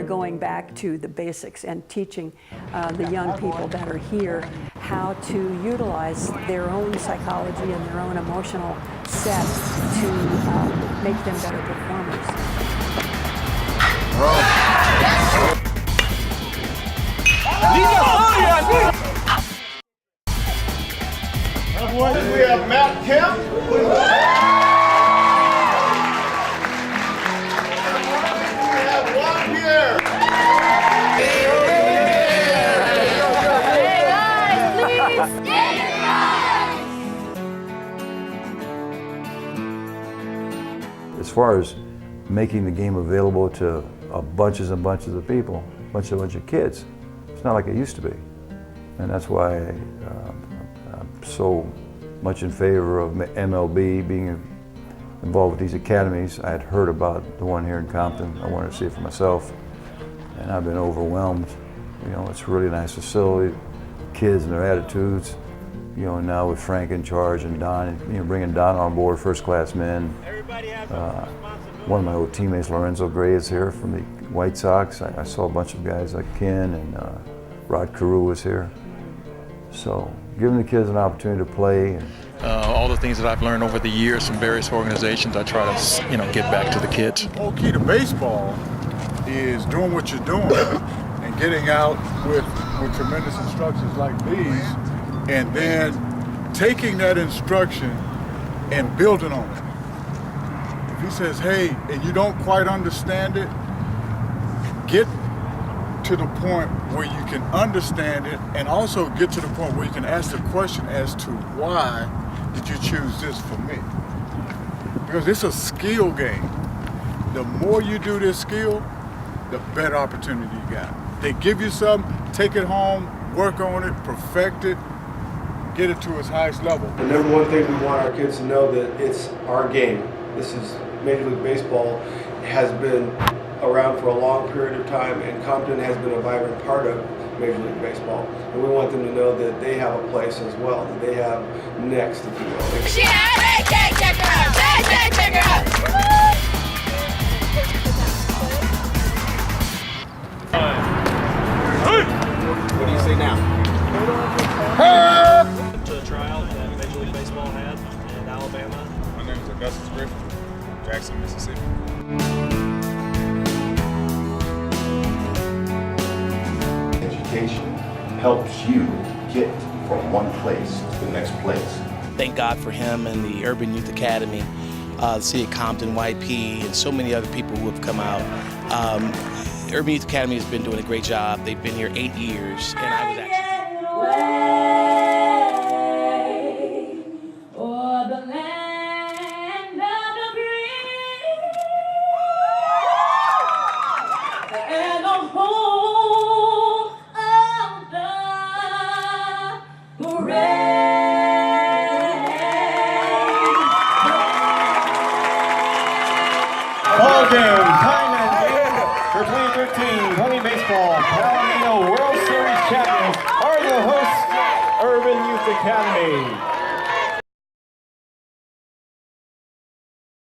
going back to the basics and teaching the young people that are here how to utilize their own psychology and their own emotional set to make them better performers. We have Matt Kemp. We have Juan Pierre. Hey guys, please stand up. As far as making the game available to bunches and bunches of people, bunch of kids, it's not like it used to be. And that's why I'm so much in favor of MLB being involved with these academies. I had heard about the one here in Compton. I wanted to see it for myself, and I've been overwhelmed. You know, it's a really nice facility, kids and their attitudes. You know, now with Frank in charge and Don, you know, bringing Don on board, first-class men. One of my old teammates, Lorenzo Gray, is here from the White Sox. I saw a bunch of guys like Ken and Rod Carew was here. So giving the kids an opportunity to play. And all the things that I've learned over the years from various organizations, I try to, you know, give back to the kids. The whole key to baseball is doing what you're doing and getting out with tremendous instructions like these, and then taking that instruction and building on it. If he says, hey, and you don't quite understand it, get to the point where you can understand it, and also get to the point where you can ask the question as to why did you choose this for me? Because it's a skill game. The more you do this skill, the better opportunity you got. They give you something, take it home, work on it, perfect it, get it to its highest level. The number one thing we want our kids to know that it's our game. This is Major League Baseball. Has been around for a long period of time, and Compton has been a vibrant part of Major League Baseball. And we want them to know that they have a place as well, that they have next, if you will. Check her out! Check her out! What do you say now? To a tryout that Major League Baseball had in Alabama. My name is Augustus Griffin, Jackson, Mississippi. Education helps you get from one place to the next place. Thank God for him and the Urban Youth Academy, the City of Compton, YP, and so many other people who have come out. Urban Youth Academy has been doing a great job. They've been here 8 years, and I was actually... Ball game, time and date for 2013-20 baseball. Palomino World Series champions are the hosts, Urban Youth Academy.